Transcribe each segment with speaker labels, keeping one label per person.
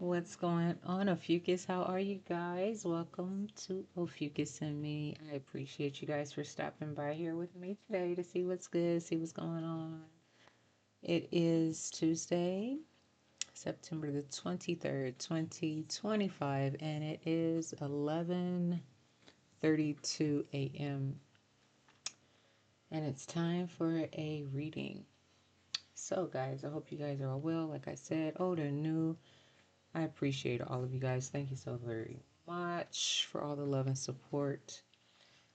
Speaker 1: What's going on, Ophiuchus? How are you guys? Welcome to Ophiuchus and me. I appreciate you guys for stopping by here with me today to see what's good, see what's going on. It is Tuesday, September the 23rd, 2025, and it is 11:32 a.m. and it's time for a reading. So, guys, I hope you guys are all well. Like I said, old or new, I appreciate all of you guys. Thank you so very much for all the love and support.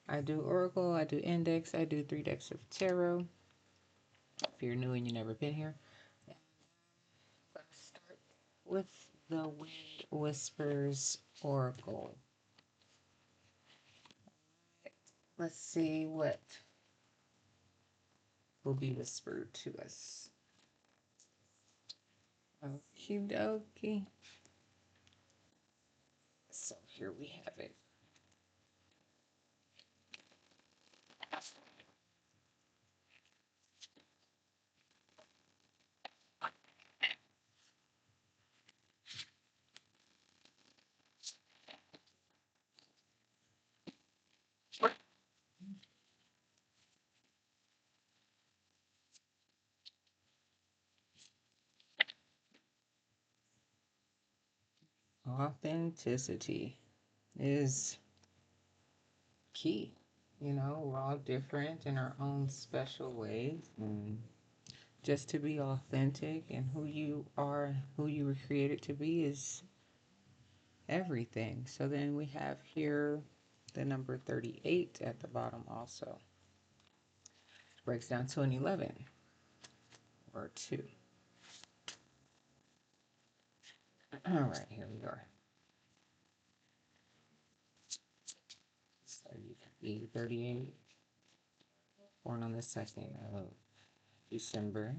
Speaker 1: I do Oracle, I do Index, I do 3 decks of Tarot. If you're new and you've never been here, let's start with the Wind Whispers Oracle. Let's see what will be whispered to us. Okie dokie. So here we have it. Authenticity is key. You know, we're all different in our own special ways. And just to be authentic and who you are, who you were created to be is everything. So then we have here the number 38 at the bottom also. Breaks down to an 11 or 2. All right, here we are. So you can be 38, born on the 2nd of December.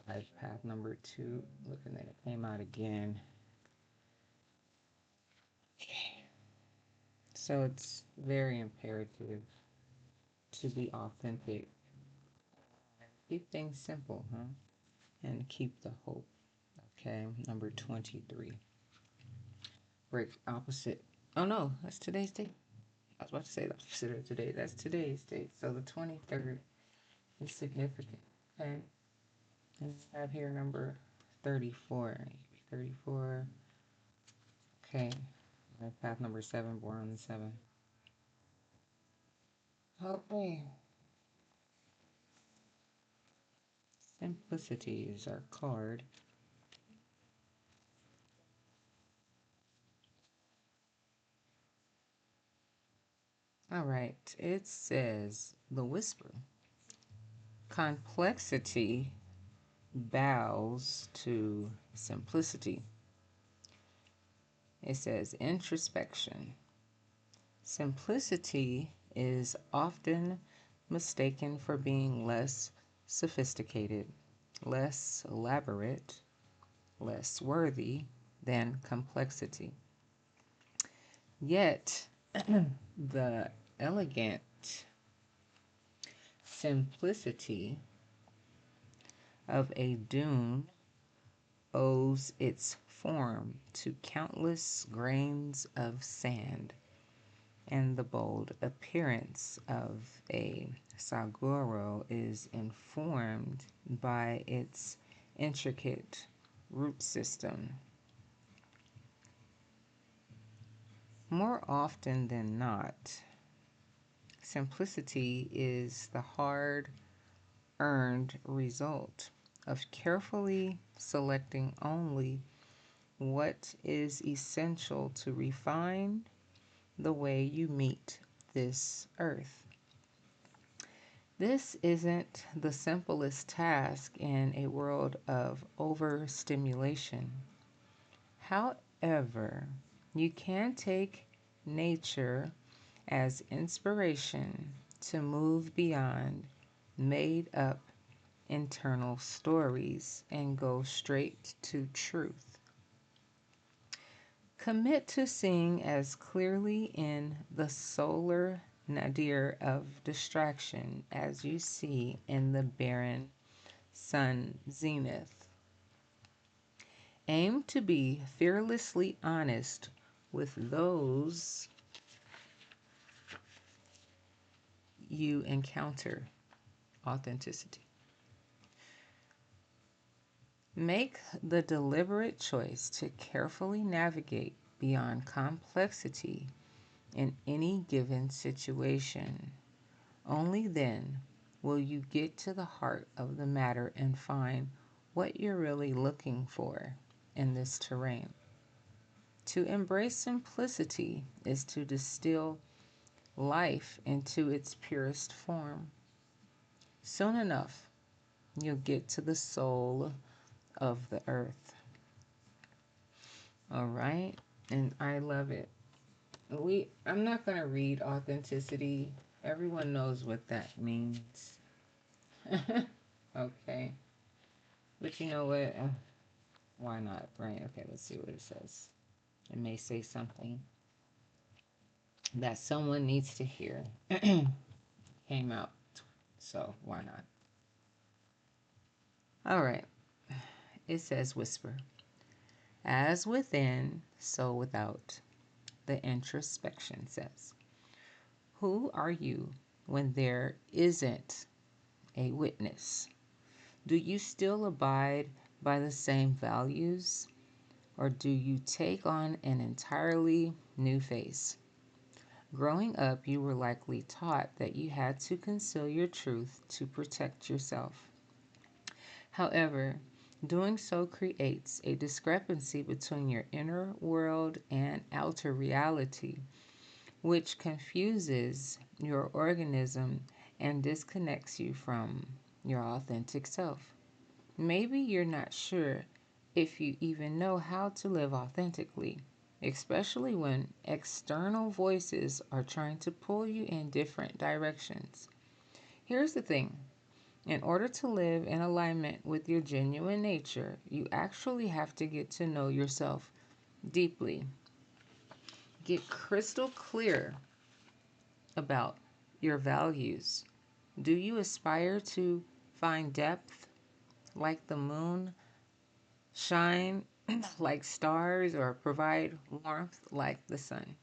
Speaker 1: Life path number 2. Looking at it came out again. Okay. So it's very imperative to be authentic. Keep things simple, huh? And keep the hope. Okay, number 23. Break opposite. Oh no, that's today's date. I was about to say the opposite of today. That's today's date. So the 23rd is significant. Okay. And I have here number 34. 34. Okay. Path number 7, born on the 7th. Okay. Simplicity is our card. All right. It says the whisper. Complexity bows to simplicity. It says introspection. Simplicity is often mistaken for being less sophisticated, less elaborate, less worthy than complexity. Yet, the elegant simplicity of a dune owes its form to countless grains of sand, and the bold appearance of a saguaro is informed by its intricate root system. More often than not, simplicity is the hard earned result of carefully selecting only what is essential to refine the way you meet this earth. This isn't the simplest task in a world of overstimulation. However, you can take nature as inspiration to move beyond made up internal stories and go straight to truth. Commit to seeing as clearly in the solar nadir of distraction as you see in the barren sun zenith. Aim to be fearlessly honest with those you encounter. Authenticity. Make the deliberate choice to carefully navigate beyond complexity in any given situation. Only then will you get to the heart of the matter and find what you're really looking for in this terrain. To embrace simplicity is to distill life into its purest form. Soon enough, you'll get to the soul of the earth. All right? And I love it. I'm not going to read authenticity. Everyone knows what that means. Okay. But you know what? Why not, right? Okay, let's see what it says. It may say something that someone needs to hear. Came out. So why not? All right. It says whisper. As within, so without. The introspection says. Who are you when there isn't a witness? Do you still abide by the same values, or do you take on an entirely new face? Growing up, you were likely taught that you had to conceal your truth to protect yourself. However, doing so creates a discrepancy between your inner world and outer reality, which confuses your organism and disconnects you from your authentic self. Maybe you're not sure if you even know how to live authentically, especially when external voices are trying to pull you in different directions. Here's the thing: in order to live in alignment with your genuine nature, you actually have to get to know yourself deeply. Get crystal clear about your values. Do you aspire to find depth like the moon, shine like stars, or provide warmth like the sun?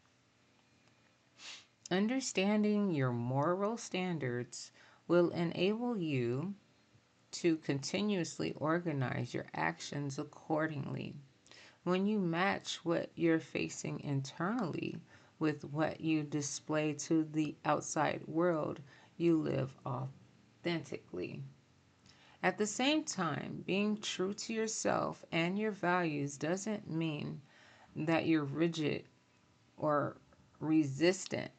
Speaker 1: Understanding your moral standards will enable you to continuously organize your actions accordingly. When you match what you're facing internally with what you display to the outside world, you live authentically. At the same time, being true to yourself and your values doesn't mean that you're rigid or resistant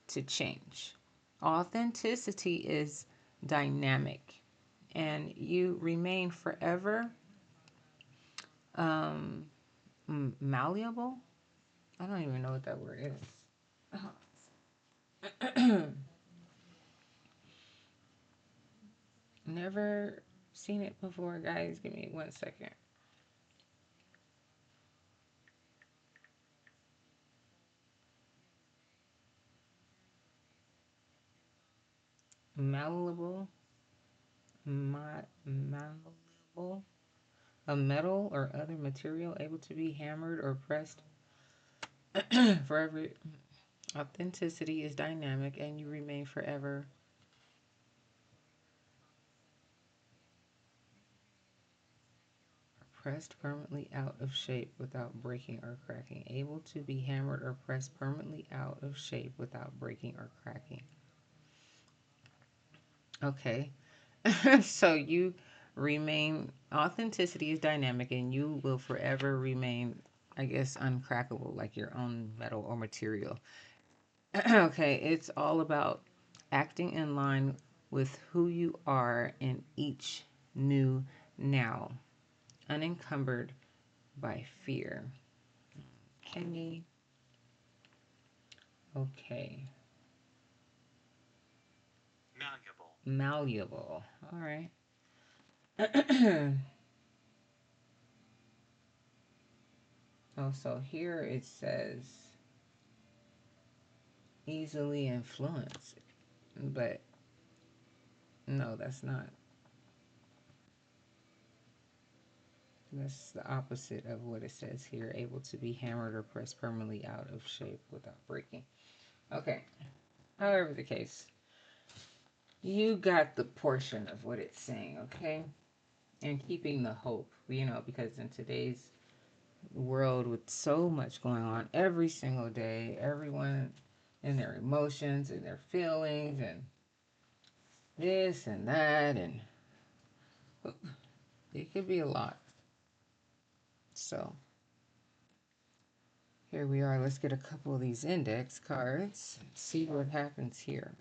Speaker 1: to change. Authenticity is dynamic, and you remain forever um, malleable. I don't even know what that word is. Never seen it before, guys. Give me 1 second. Malleable, malleable, a metal or other material able to be hammered or pressed forever. Authenticity is dynamic, and you remain forever pressed permanently out of shape without breaking or cracking. Able to be hammered or pressed permanently out of shape without breaking or cracking. Okay. So you remain, authenticity is dynamic, and you will forever remain, I guess, uncrackable, like your own metal or material. Okay, it's all about acting in line with who you are in each new now, unencumbered by fear. Okay. Okay. Malleable. All right. Oh, so here it says easily influenced, but no, that's not. That's the opposite of what it says here. Able to be hammered or pressed permanently out of shape without breaking. Okay. However the case, you got the portion of what it's saying, okay? And keeping the hope, because in today's world with so much going on every single day, everyone and their emotions and their feelings and this and that, and it could be a lot. So here we are. Let's get a couple of these index cards, see what happens here.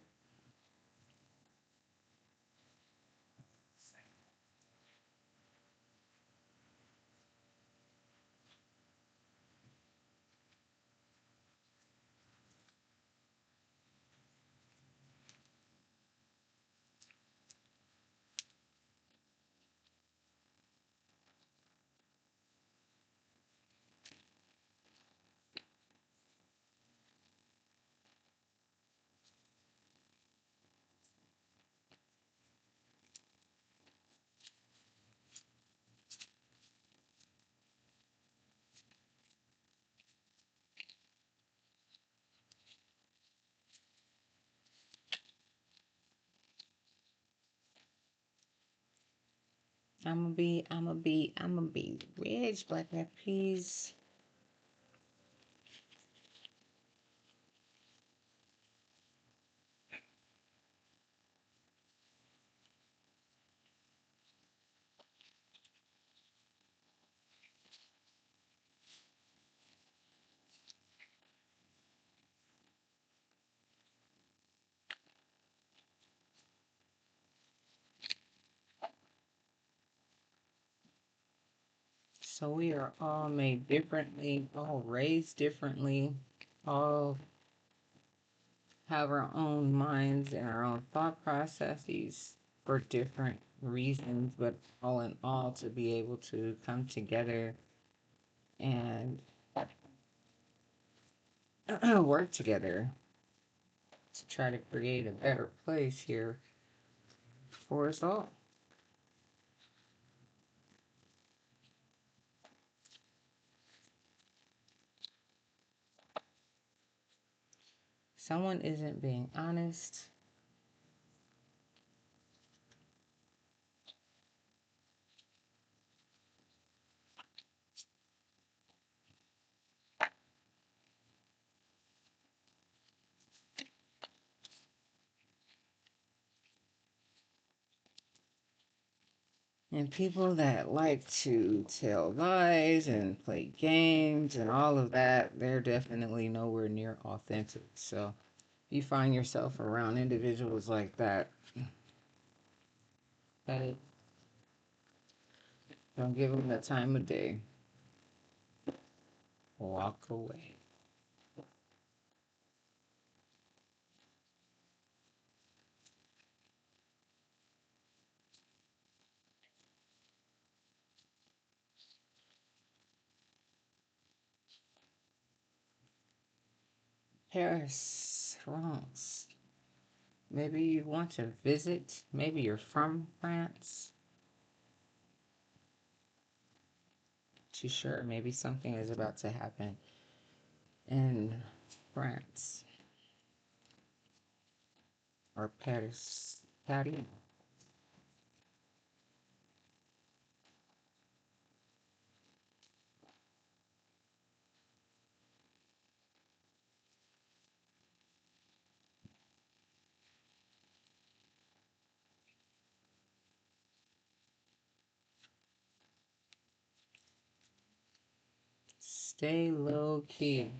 Speaker 1: I'm gonna be rich, black eyed peas. So we are all made differently, all raised differently, all have our own minds and our own thought processes for different reasons, but all in all, to be able to come together and work together to try to create a better place here for us all. Someone isn't being honest. And people that like to tell lies and play games and all of that, they're definitely nowhere near authentic. So if you find yourself around individuals like that, hey, don't give them the time of day. Walk away. Paris, France. Maybe you want to visit. Maybe you're from France. Too sure. Maybe something is about to happen in France or Paris. Paris. Stay low key.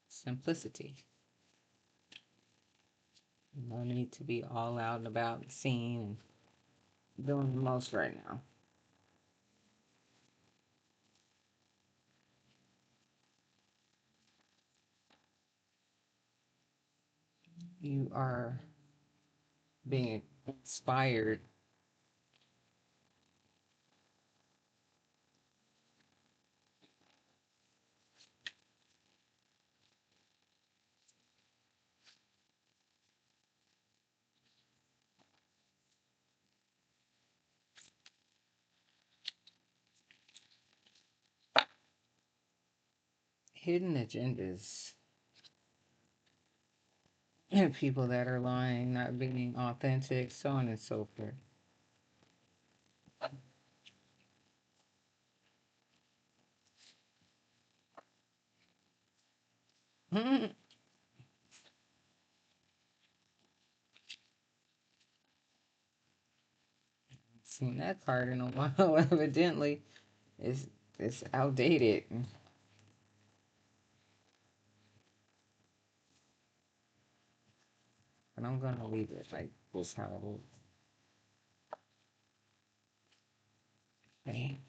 Speaker 1: Simplicity. No need to be all out and about and seen and doing the most right now. You are being inspired. hidden agendas and people that are lying, not being authentic, so on and so forth. Seen that card in a while. Evidently, it's it's outdated, but I'm gonna leave it like this how it is. Okay,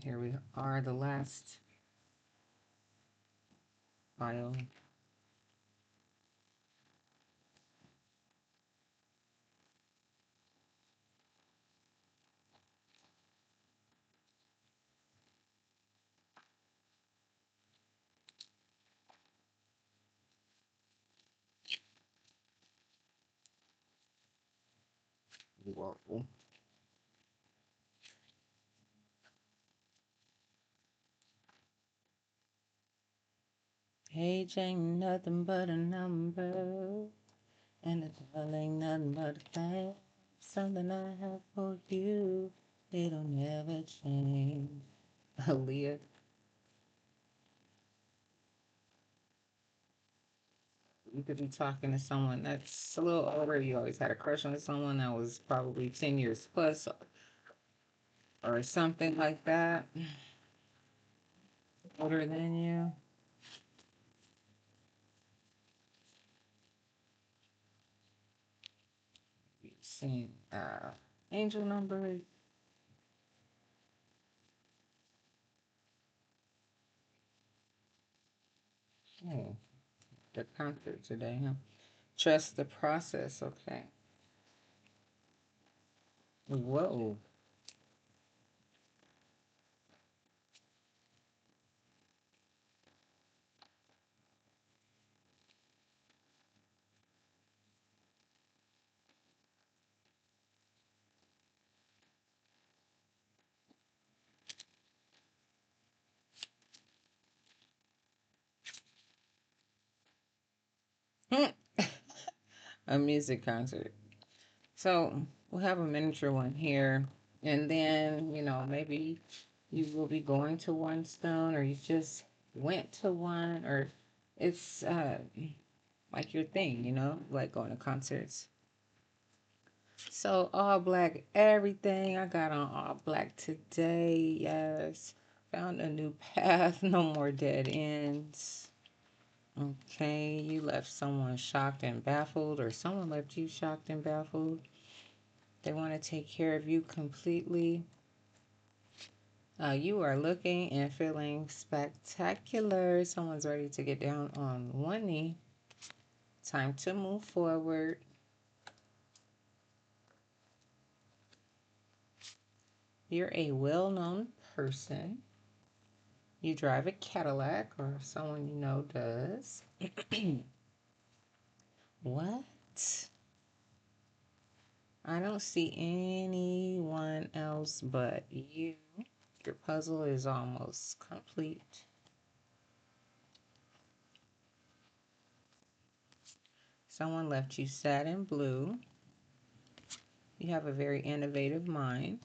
Speaker 1: here we are, the last file. Whoa. Age ain't nothing but a number, and a dollar ain't nothing but a thing. Something I have for you, it'll never change. Aaliyah, you could be talking to someone that's a little older. You always had a crush on someone that was probably 10 years plus or something like that, older than you. You've seen angel number. Oh, the concert today, huh? Trust the process, okay. Whoa. A music concert. So we'll have a miniature one here. And then, maybe you will be going to one stone or you just went to one or it's like your thing, like going to concerts. So all black everything. I got on all black today. Yes. Found a new path. No more dead ends. Okay, you left someone shocked and baffled, or someone left you shocked and baffled. They want to take care of you completely. You are looking and feeling spectacular. Someone's ready to get down on one knee. Time to move forward. You're a well known person. You drive a Cadillac, or someone you know does. What? I don't see anyone else but you. Your puzzle is almost complete. Someone left you sad and blue. You have a very innovative mind.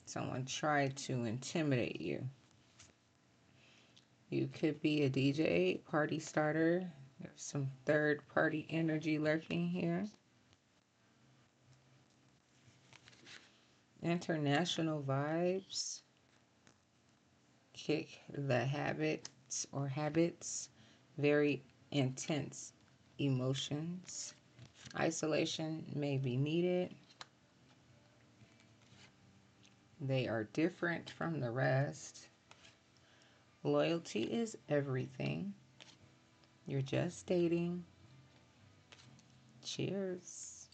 Speaker 1: Someone tried to intimidate you. You could be a DJ, party starter. There's some third party energy lurking here. International vibes. Kick the habits. Very intense emotions. Isolation may be needed. They are different from the rest. Loyalty is everything. You're just dating. Cheers.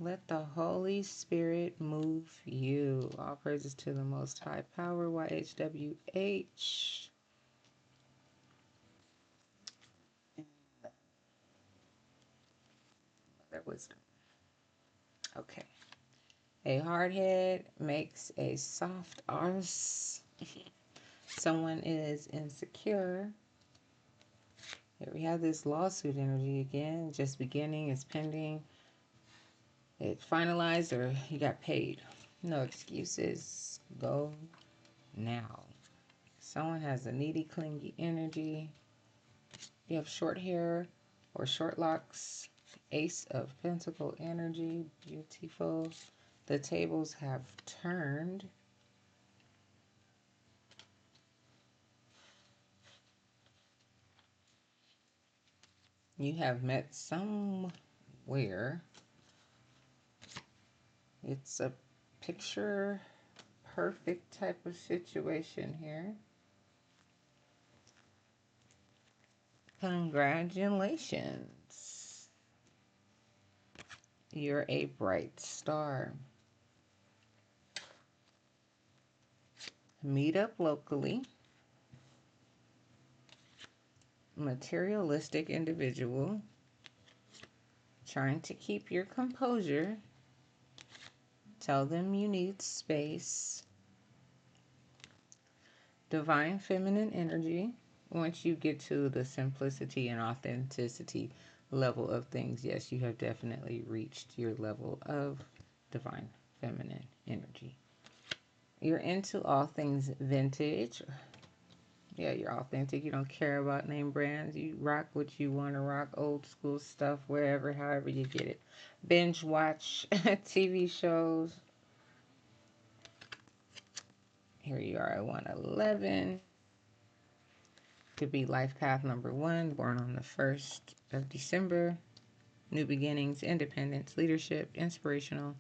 Speaker 1: Let the Holy Spirit move you. All praises to the Most High Power, YHWH. Mother Wisdom. Okay. A hard head makes a soft arse. Someone is insecure. Here we have this lawsuit energy again. Just beginning, it's pending. It finalized or you got paid. No excuses. Go now. Someone has a needy, clingy energy. You have short hair or short locks. Ace of Pentacle energy. Beautiful. The tables have turned. You have met somewhere. It's a picture perfect type of situation here. Congratulations. You're a bright star. Meet up locally. Materialistic individual. Trying to keep your composure. Tell them you need space. Divine feminine energy. Once you get to the simplicity and authenticity level of things, yes, you have definitely reached your level of divine feminine energy. You're into all things vintage. Yeah, you're authentic. You don't care about name brands. You rock what you want to rock, old school stuff, wherever, however you get it. Binge watch TV shows. Here you are at 111. Could be life path number 1, born on the 1st of December. New beginnings, independence, leadership, inspirational,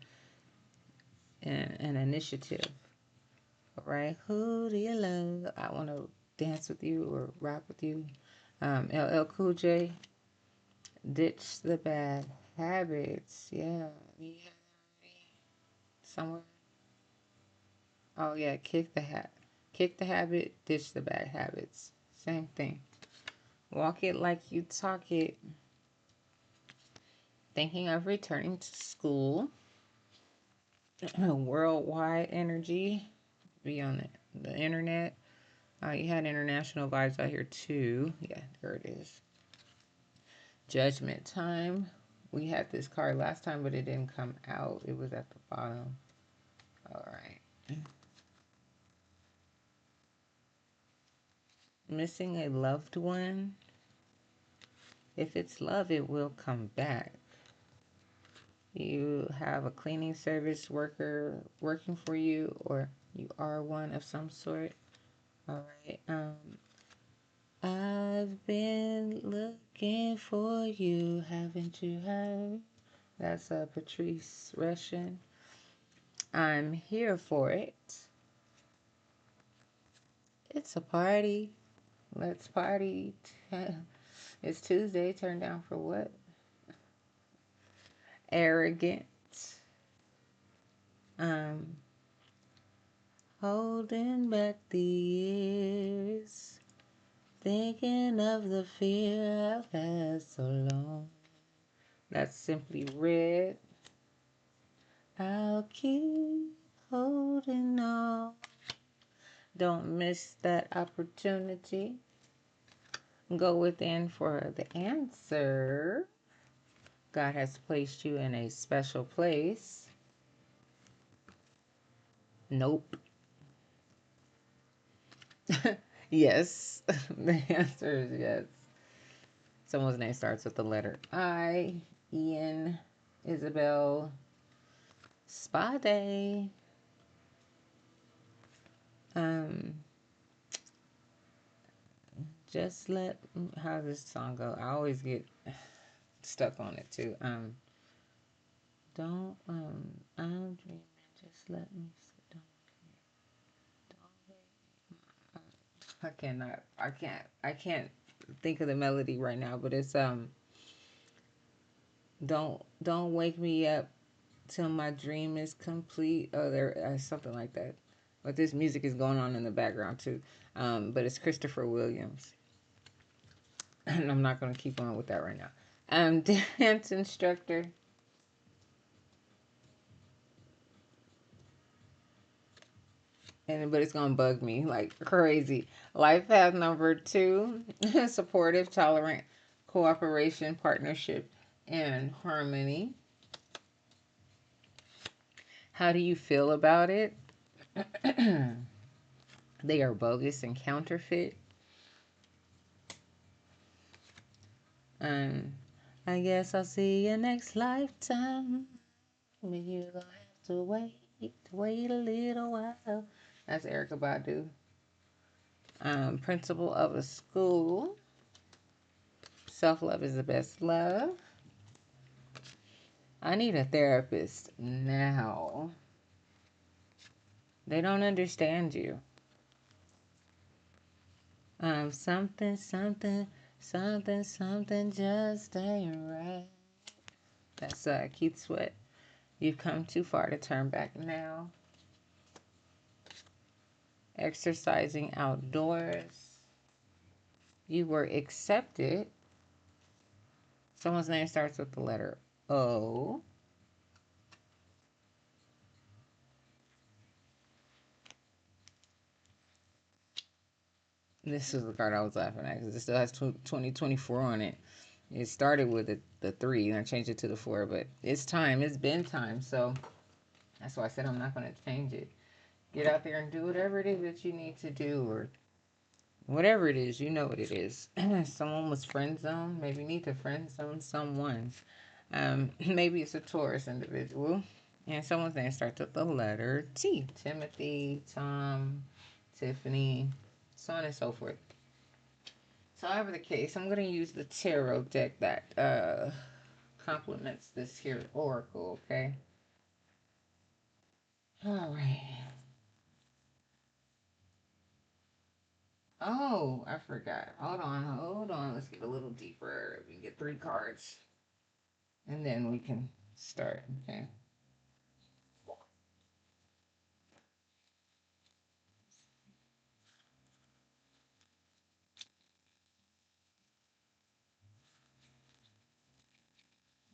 Speaker 1: and an initiative. All right, who do you love? I want to dance with you or rock with you. LL Cool J, ditch the bad habits. Yeah, somewhere. Oh yeah, kick the habit, ditch the bad habits. Same thing. Walk it like you talk it. Thinking of returning to school. Worldwide energy. Be on the internet. You had international vibes out here too. Yeah, there it is. Judgment time. We had this card last time, but it didn't come out. It was at the bottom. All right. Missing a loved one. If it's love, it will come back. You have a cleaning service worker working for you, or you are one of some sort. All right. I've been looking for you, haven't you heard? That's Patrice Rushen. I'm here for it. It's a party. Let's party. It's Tuesday. Turn down for what? Arrogant. Um, Holding back the years. Thinking of the fear I've had so long. That's Simply Red. I'll keep holding on. Don't miss that opportunity. Go within for the answer. God has placed you in a special place. Nope. Yes. The answer is yes. Someone's name starts with the letter I. Ian, Isabel, Spa Day. Um, just let, how does this song go? I always get stuck on it too. Don't, I'm dreaming, just let me sit down. I can't think of the melody right now, but it's, don't wake me up till my dream is complete. Oh, there, something like that. But this music is going on in the background too. But it's Christopher Williams. And I'm not going to keep on with that right now. Dance instructor. and but it's gonna bug me like crazy. Life path number two: supportive, tolerant, cooperation, partnership, and harmony. How do you feel about it? They are bogus and counterfeit. Um, I guess I'll see you next lifetime. But you gonna have to wait a little while. That's Erica Badu. Principal of a school. Self love is the best love. I need a therapist now. They don't understand you. Something just ain't right. That's Keith Sweat. You've come too far to turn back now. Exercising outdoors. You were accepted. Someone's name starts with the letter O. This is the card I was laughing at because it still has 2024 on it. It started with the 3 and I changed it to the 4, but it's time. It's been time. So that's why I said I'm not going to change it. Get out there and do whatever it is that you need to do, or whatever it is, you know what it is. Someone was friend zoned. Maybe you need to friend zone someone. Maybe it's a Taurus individual. And someone's name starts with the letter T. Timothy, Tom, Tiffany, so on and so forth. So, however the case, I'm going to use the tarot deck that complements this here oracle, okay? All right. Oh, I forgot. Hold on. Let's get a little deeper. We can get 3 cards, and then we can start, okay?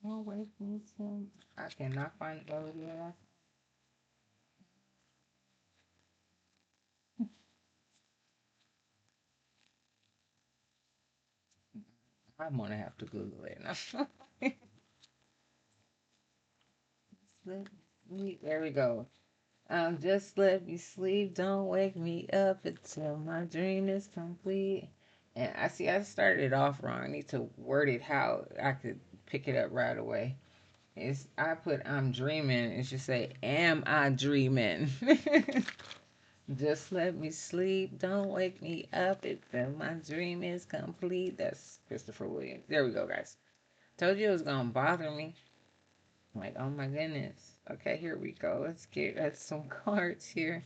Speaker 1: Oh, wait, I cannot find the melody of that. I'm gonna have to Google it. There we go. Just let me sleep. Don't wake me up until my dream is complete. And I see I started it off wrong. I need to word it how I could pick it up right away. It's I put I'm dreaming. It should say am I dreaming? Just let me sleep. Don't wake me up until my dream is complete. That's Christopher Williams. There we go, guys. Told you it was gonna bother me. Like, oh my goodness. Okay, here we go. Let's get some cards here.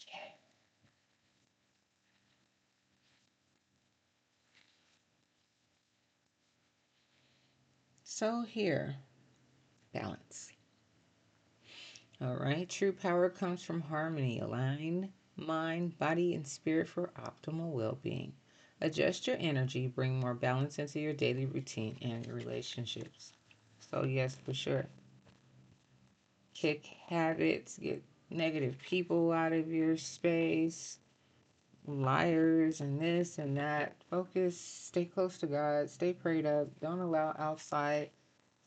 Speaker 1: Okay. So here, balance. All right. True power comes from harmony. Align mind, body, and spirit for optimal well-being. Adjust your energy. Bring more balance into your daily routine and your relationships. So yes, for sure. Kick habits. Get negative people out of your space. Liars and this and that. Focus, stay close to God, stay prayed up. Don't allow outside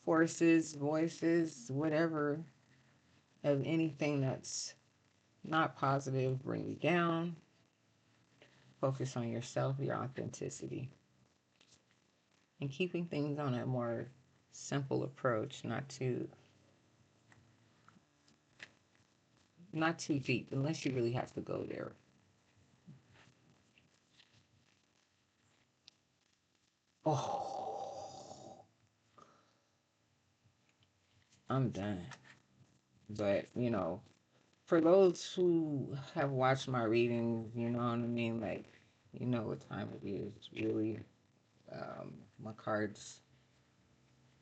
Speaker 1: forces, voices, whatever of anything that's not positive bring you down. Focus on yourself, your authenticity, and keeping things on a more simple approach, not too deep, unless you really have to go there. Oh, I'm done. But for those who have watched my readings, you know what I mean? Like, you know what time it is. Really, my cards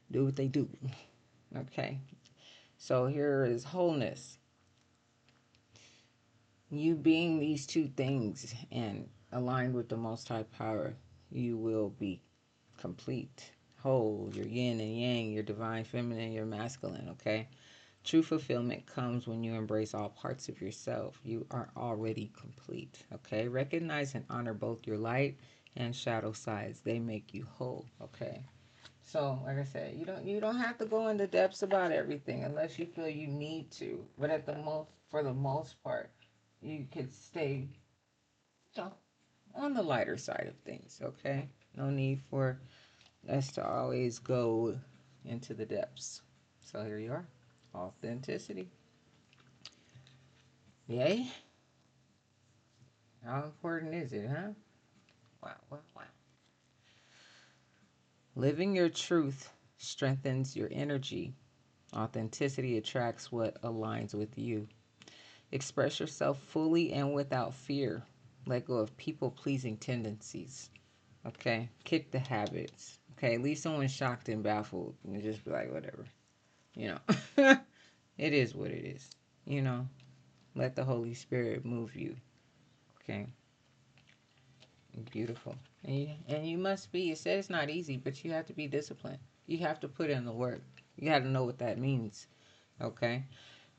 Speaker 1: do what they do. Okay. So here is wholeness. You being these two things and aligned with the Most High Power, you will be complete, whole, your yin and yang, your divine feminine, your masculine, okay? True fulfillment comes when you embrace all parts of yourself. You are already complete, okay? Recognize and honor both your light and shadow sides. They make you whole, okay? So, like I said, you don't have to go into depths about everything unless you feel you need to. But at the most, for the most part, you could stay, you know, on the lighter side of things, okay? No need for us to always go into the depths. So here you are. Authenticity. Yay. How important is it, huh? Wow, wow, wow. Living your truth strengthens your energy. Authenticity attracts what aligns with you. Express yourself fully and without fear. Let go of people pleasing tendencies. Okay? Kick the habits. Okay? Leave someone shocked and baffled and just be like, whatever. You know, it is what it is. You know, let the Holy Spirit move you. Okay? Beautiful. And you must be, it said it's not easy, but you have to be disciplined. You have to put in the work. You got to know what that means. Okay?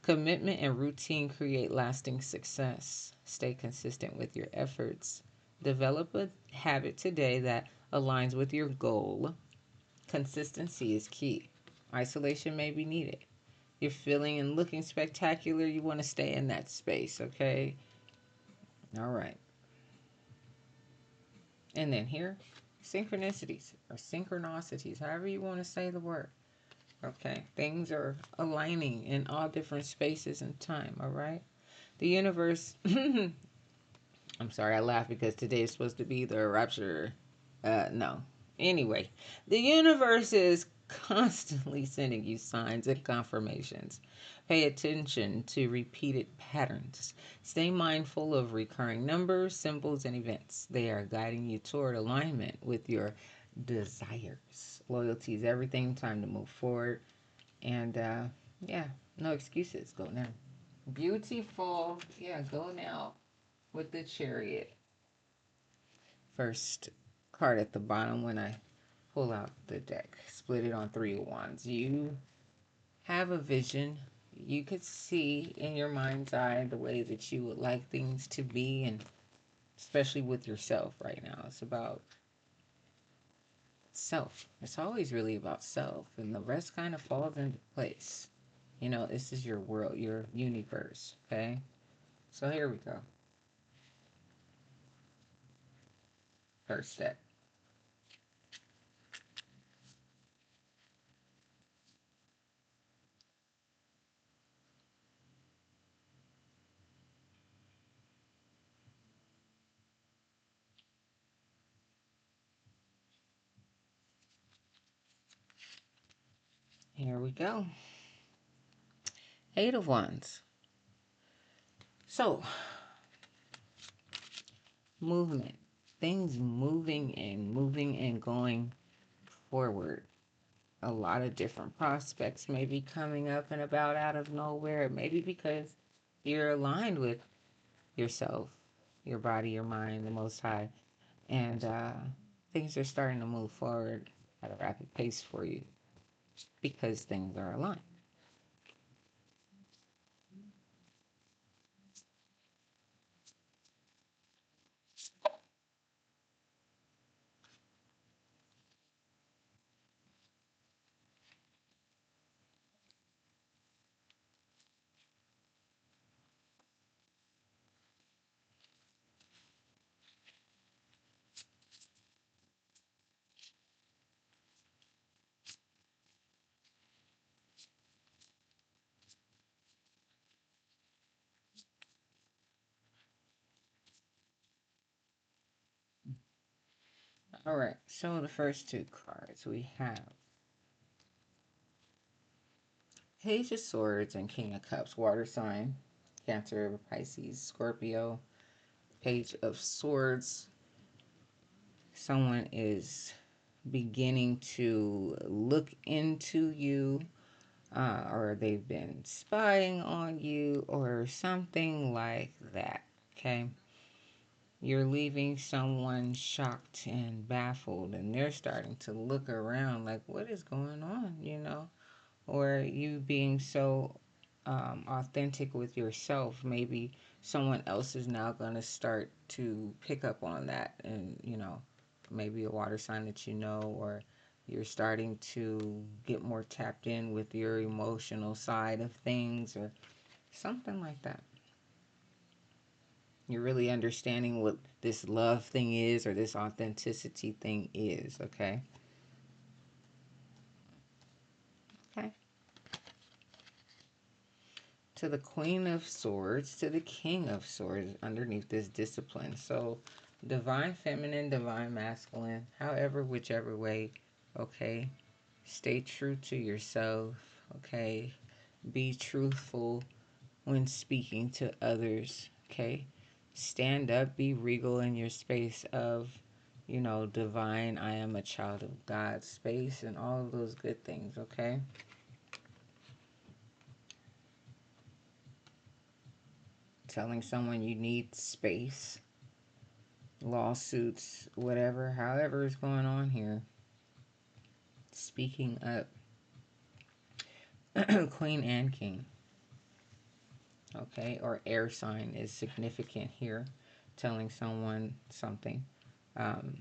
Speaker 1: Commitment and routine create lasting success. Stay consistent with your efforts. Develop a habit today that aligns with your goal. Consistency is key. Isolation may be needed. You're feeling and looking spectacular. You want to stay in that space, okay? All right. And then here, synchronicities or synchronicities, however you want to say the word. Okay. Things are aligning in all different spaces and time, all right? The universe, I'm sorry, I laugh because today is supposed to be the rapture. No. Anyway, the universe is constantly sending you signs and confirmations. Pay attention to repeated patterns. Stay mindful of recurring numbers, symbols, and events. They are guiding you toward alignment with your desires. Loyalty is everything. Time to move forward. And yeah, no excuses. Go now. Beautiful. Yeah, go now with the chariot. First card at the bottom when I pull out the deck. Split it on 3 of Wands. You have a vision. You could see in your mind's eye the way that you would like things to be, and especially with yourself right now. It's about self. It's always really about self, and the rest kind of falls into place. You know, this is your world, your universe, okay? So here we go. First step. Here we go. 8 of Wands. So, movement. Things moving and going forward. A lot of different prospects may be coming up and about out of nowhere. Maybe because you're aligned with yourself, your body, your mind, the Most High. And things are starting to move forward at a rapid pace for you because things are aligned. All right, so the first 2 cards we have Page of Swords and King of Cups, water sign, Cancer, Pisces, Scorpio. Page of Swords, someone is beginning to look into you, or they've been spying on you, or something like that. Okay. You're leaving someone shocked and baffled, and they're starting to look around like, what is going on, Or you being so authentic with yourself, maybe someone else is now going to start to pick up on that, and, maybe a water sign that or you're starting to get more tapped in with your emotional side of things, or something like that. You're really understanding what this love thing is, or this authenticity thing is, okay? Okay. To the Queen of Swords, to the King of Swords underneath this discipline. So, divine feminine, divine masculine, however, whichever way, okay? Stay true to yourself, okay? Be truthful when speaking to others, okay? Stand up, be regal in your space of, divine, I am a child of God space, and all of those good things, okay? Telling someone you need space, lawsuits, whatever, however is going on here. Speaking up. Queen and King, okay? Or air sign is significant here. Telling someone something.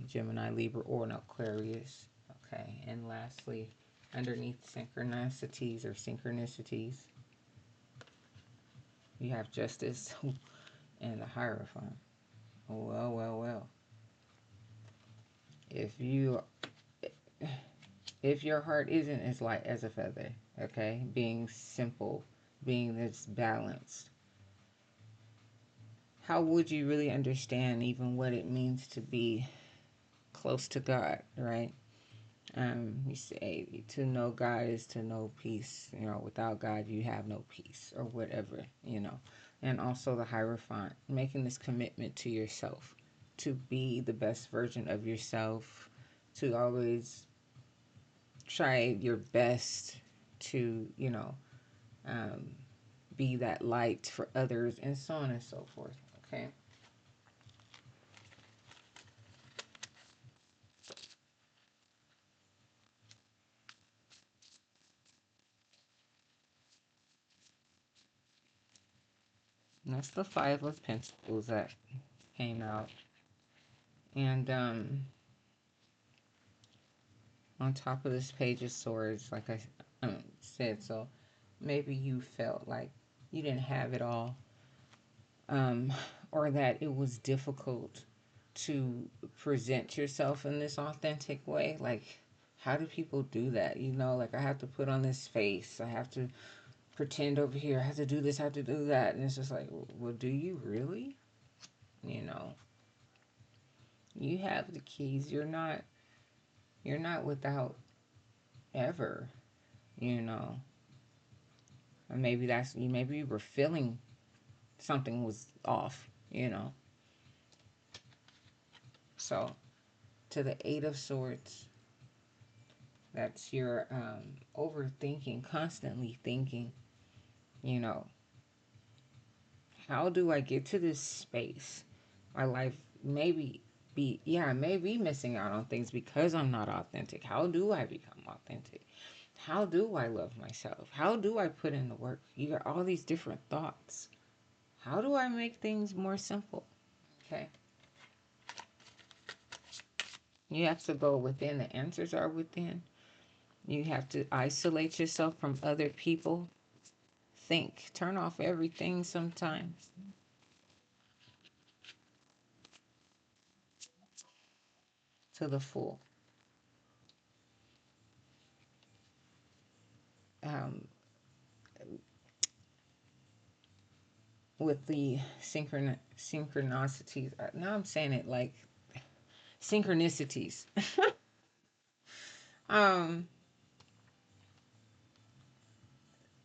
Speaker 1: Gemini, Libra, or an Aquarius. Okay, and lastly, underneath synchronicities, you have Justice and the Hierophant. Well, well, well. If you if your heart isn't as light as a feather, okay, being simple, being this balanced, how would you really understand even what it means to be close to God, right? You say to know God is to know peace. Without God, you have no peace, or whatever. And also the Hierophant, making this commitment to yourself, to be the best version of yourself, to always try your best to, um, be that light for others, and so on and so forth. Okay. And that's the Five of Pentacles that came out. And on top of this Page of Swords, like I said, so maybe you felt like you didn't have it all, um, or that it was difficult to present yourself in this authentic way. Like, how do people do that? Like, I have to put on this face, I have to pretend over here, I have to do this, I have to do that. And it's just like, well, do you really? You know, you have the keys. You're not without ever, you know. And maybe maybe you were feeling something was off. So, to the Eight of Swords, that's your overthinking, constantly thinking, you know, how do I get to this space? My life maybe I may be missing out on things because I'm not authentic. How do I become authentic? How do I love myself? How do I put in the work? You got all these different thoughts. How do I make things more simple? Okay. You have to go within. The answers are within. You have to isolate yourself from other people. Think. Turn off everything sometimes to the full. Um, with the synchronicities. Now I'm saying it like synchronicities. um,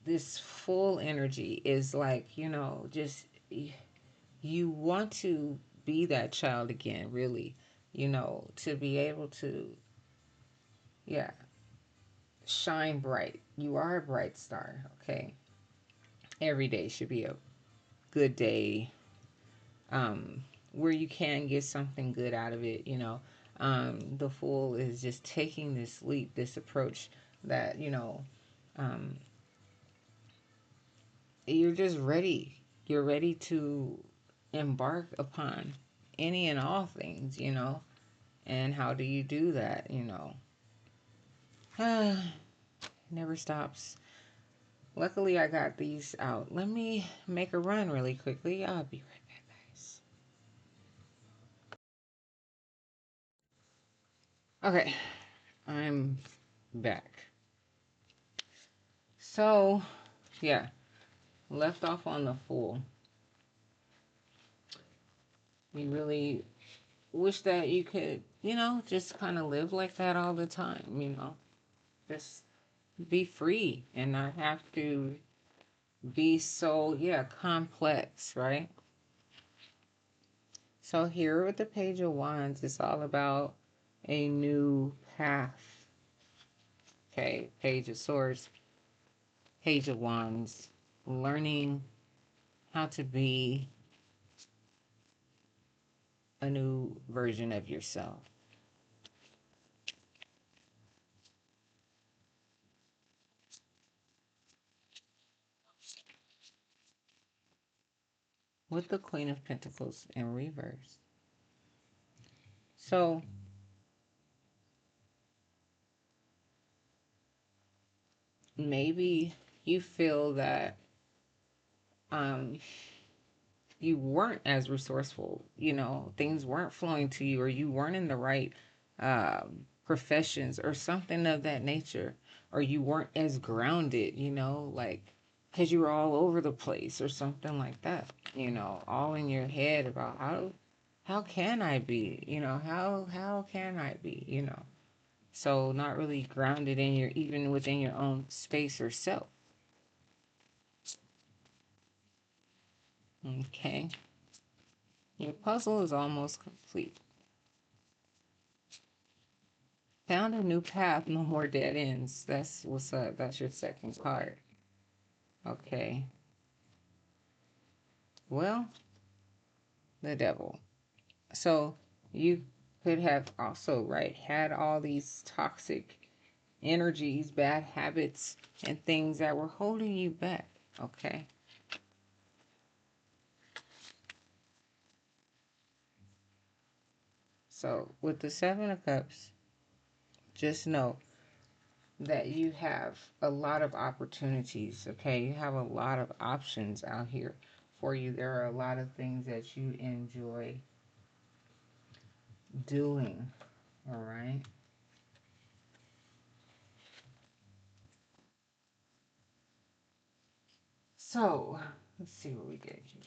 Speaker 1: this full energy is like, just you want to be that child again, really, to be able to, yeah, shine bright. You are a bright star, okay? Every day should be a good day. where you can get something good out of it, you know. The Fool is just taking this leap, this approach that, um, you're just ready. You're ready to embark upon any and all things, you know. And how do you do that, you know? Never stops. Luckily, I got these out. Let me make a run really quickly. I'll be right back, guys. Okay, I'm back. So, yeah, left off on the Fool. You really wish that you could, just kind of live like that all the time, just be free and not have to be so, yeah, complex, right? So here with the Page of Wands, it's all about a new path. Okay, Page of Swords, Page of Wands, learning how to be a new version of yourself. With the Queen of Pentacles in reverse. So maybe you feel that um, you weren't as resourceful, things weren't flowing to you, or you weren't in the right professions or something of that nature, or you weren't as grounded, like because you were all over the place or something like that, all in your head about how can I be, how can I be, so not really grounded in your even within your own space or self. Okay, your puzzle is almost complete. Found a new path, no more dead ends. That's what's up. That's your second card. Okay. Well, the devil. So you could have also, right, had all these toxic energies, bad habits, and things that were holding you back. Okay. So with the Seven of Cups, just know that you have a lot of opportunities. Okay. You have a lot of options out here for you. There are a lot of things that you enjoy doing. All right. So let's see what we get here.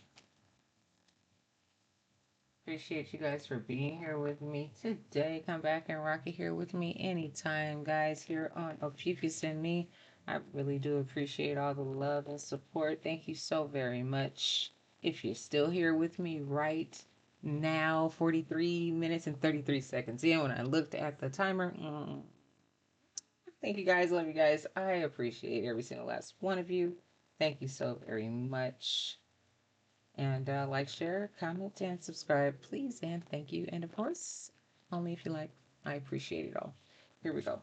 Speaker 1: Appreciate you guys for being here with me today. Come back and rock it here with me anytime, guys, here on Ophiuchus and Me. I really do appreciate all the love and support. Thank you so very much. If you're still here with me right now, 43 minutes and 33 seconds in, when I looked at the timer, thank you guys. Love you guys. I appreciate every single last one of you. Thank you so very much. And like, share, comment, and subscribe, please. And thank you. And of course, only if you like. I appreciate it all. Here we go.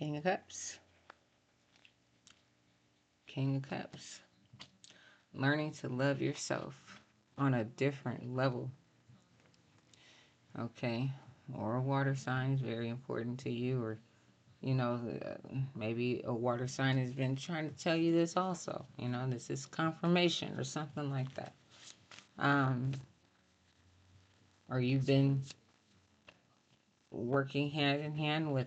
Speaker 1: King of Cups. King of Cups. Learning to love yourself on a different level. Okay. Or a water sign is very important to you, or maybe a water sign has been trying to tell you this also. This is confirmation or something like that. Um, or you've been working hand in hand with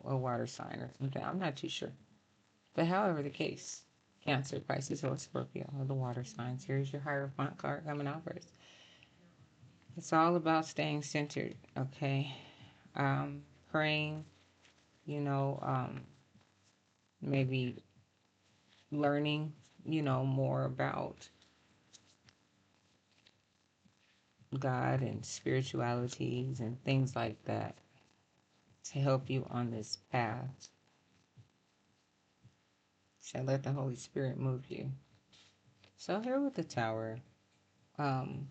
Speaker 1: a water sign or something. I'm not too sure. But however the case, Cancer, Pisces, or Scorpio are the water signs. Here's your Hierophant card coming out first. It's all about staying centered, okay? Praying, you know, maybe learning, more about God and spiritualities and things like that to help you on this path. So let the Holy Spirit move you. So here with the Tower, um,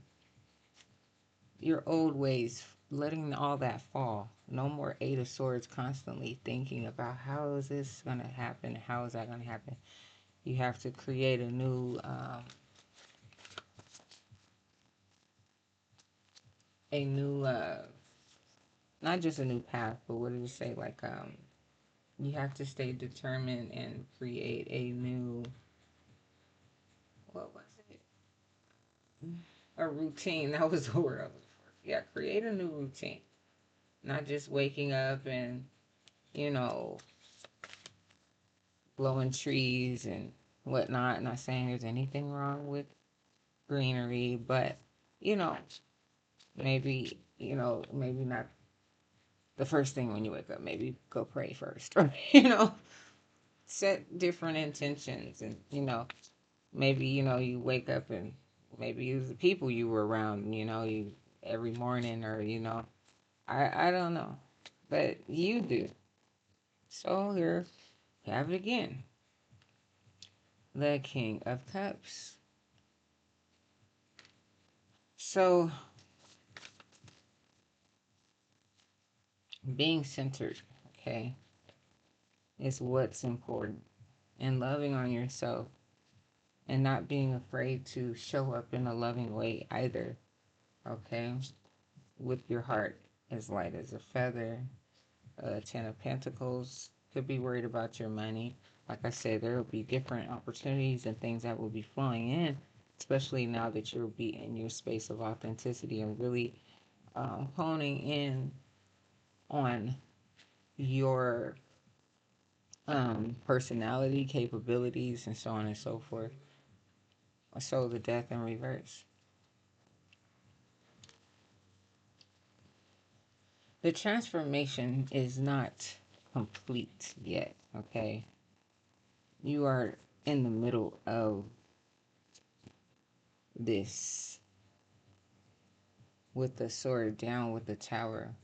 Speaker 1: your old ways, letting all that fall. No more Eight of Swords constantly thinking about how is this going to happen? How is that going to happen? You have to create a new, not just a new path, but what did you say? Like, you have to stay determined and create a new, what was it? A routine. That was the word I was for. Yeah, create a new routine. Not just waking up and, you know, blowing trees and whatnot. Not saying there's anything wrong with greenery, but, you know, maybe not the first thing when you wake up. Maybe go pray first, or, set different intentions and, maybe, you wake up and maybe it was the people you were around, you every morning or, I don't know, but you do. So here, have it again. The King of Cups. So being centered, okay, is what's important. And loving on yourself and not being afraid to show up in a loving way either, okay? With your heart as light as a feather. Ten of Pentacles. Could be worried about your money. Like I said, there will be different opportunities and things that will be flowing in, especially now that you'll be in your space of authenticity and really honing in on your personality, capabilities, and so on and so forth. So the Death in reverse. The transformation is not complete yet, okay? You are in the middle of this with the sword down with the Tower,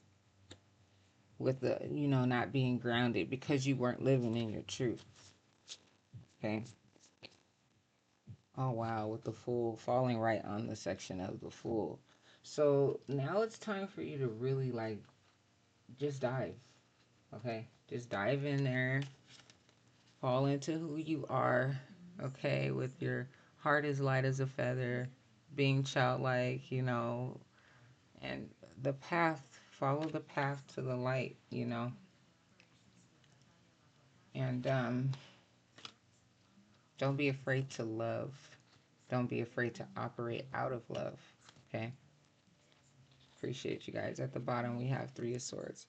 Speaker 1: with the, not being grounded because you weren't living in your truth, okay? Oh, wow, with the Fool falling right on the section of the Fool. So now it's time for you to really, like, just dive, okay? Just dive in there, fall into who you are, okay? With your heart as light as a feather, being childlike, and the path, follow the path to the light, and don't be afraid to love. Don't be afraid to operate out of love, okay? Appreciate you guys. At the bottom, we have Three of Swords.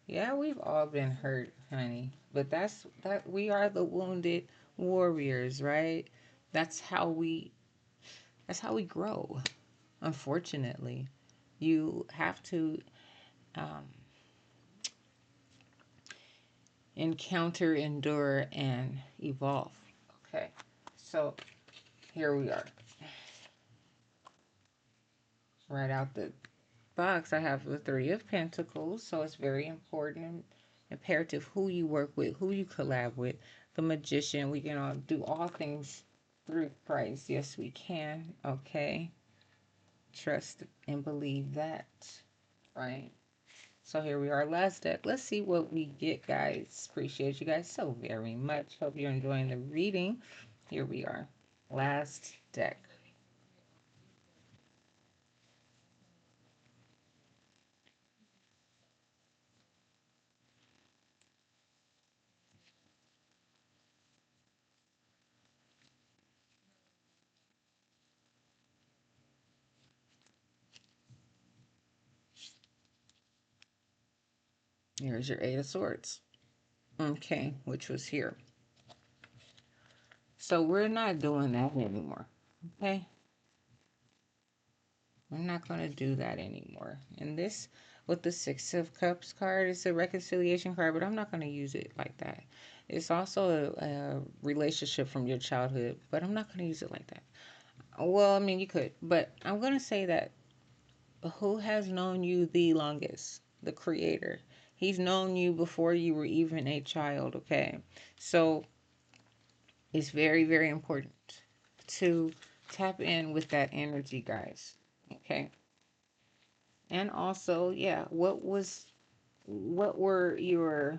Speaker 1: Yeah, we've all been hurt, honey. But that we are the wounded warriors, right? That's how we that's how we grow. Unfortunately, you have to um, encounter, endure, and evolve. Okay, so here we are. Right out the box, I have the Three of Pentacles, so it's very important and imperative who you work with, who you collab with. The Magician, we can all do all things through Christ. Yes, we can. Okay, trust and believe that, right? So here we are, last deck. Let's see what we get, guys. Appreciate you guys so very much. Hope you're enjoying the reading. Here we are, last deck. Here's your Eight of Swords. Okay, which was here. So we're not doing that anymore. Okay? We're not going to do that anymore. And this, with the Six of Cups card, it's a reconciliation card, but I'm not going to use it like that. It's also a relationship from your childhood, but I'm not going to use it like that. Well, I mean, you could, but I'm going to say that who has known you the longest? The creator. He's known you before you were even a child, okay? So it's very, very important to tap in with that energy, guys. Okay. And also, yeah, what were your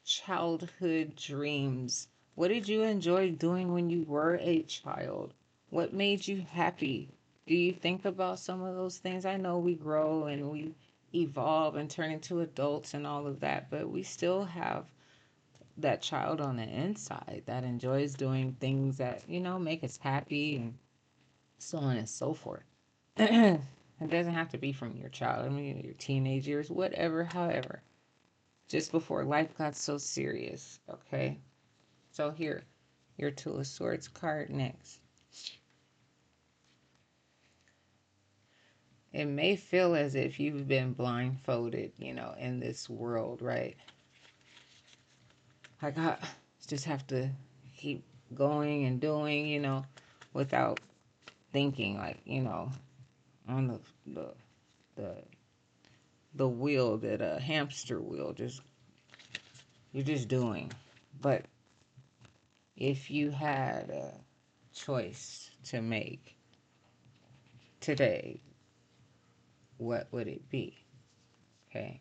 Speaker 1: childhood dreams? What did you enjoy doing when you were a child? What made you happy? Do you think about some of those things? I know we grow and we evolve and turn into adults and all of that, but we still have that child on the inside that enjoys doing things that, make us happy and so on and so forth. It doesn't have to be from your child. I mean, your teenage years, whatever, however. Just before life got so serious, okay? So here, your Two of Swords card next. It may feel as if you've been blindfolded, in this world, right? Like, I just have to keep going and doing, without thinking, like, on the the the wheel, that a hamster wheel, just you're just doing. But if you had a choice to make today, what would it be? Okay.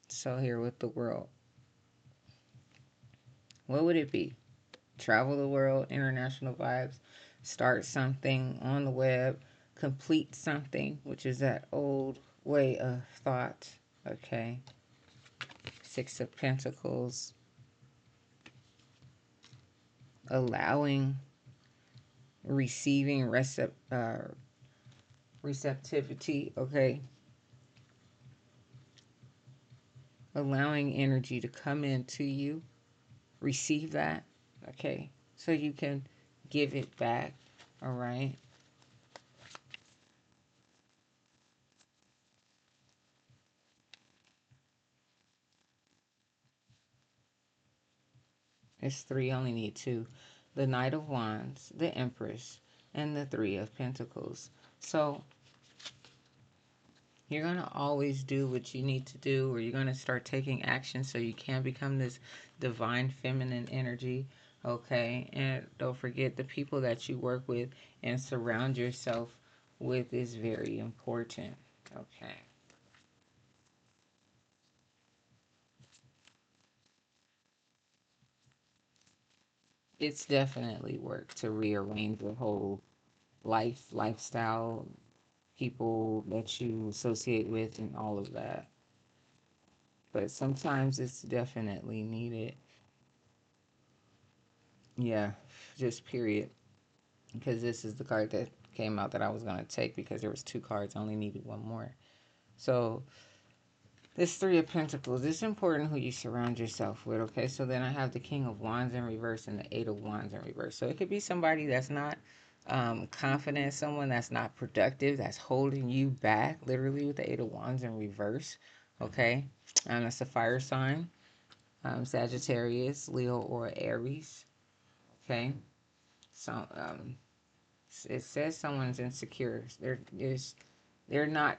Speaker 1: So here with the world, what would it be? Travel the world, international vibes, start something on the web, complete something, which is that old way of thought. Okay. Six of Pentacles, allowing, receiving, receptivity. Okay. Allowing energy to come into you, receive that. Okay. So you can give it back. All right. It's three, only need two. The Knight of Wands, the Empress, and the Three of Pentacles. So you're going to always do what you need to do, or you're going to start taking action so you can become this divine feminine energy. Okay. And don't forget, the people that you work with and surround yourself with is very important. Okay. It's definitely work to rearrange your whole lifestyle, people that you associate with, and all of that. But sometimes it's definitely needed. Yeah, just period. Because this is the card that came out that I was going to take, because there was two cards. I only needed one more. So this Three of Pentacles, it's important who you surround yourself with, okay? So then I have the King of Wands in reverse and the Eight of Wands in reverse. So it could be somebody that's not confident, someone that's not productive, that's holding you back, literally, with the Eight of Wands in reverse, okay? It's a fire sign, Sagittarius, Leo, or Aries, okay? So it says someone's insecure. They're not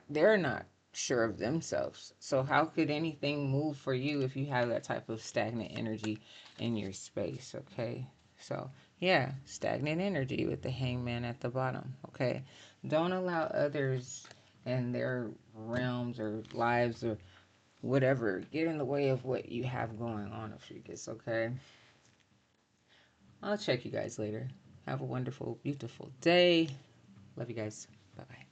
Speaker 1: sure of themselves. So how could anything move for you if you have that type of stagnant energy in your space? Okay. So yeah, stagnant energy with the Hangman at the bottom. Okay. Don't allow others and their realms or lives or whatever get in the way of what you have going on, Ophiuchus. Okay. I'll check you guys later. Have a wonderful, beautiful day. Love you guys. Bye bye.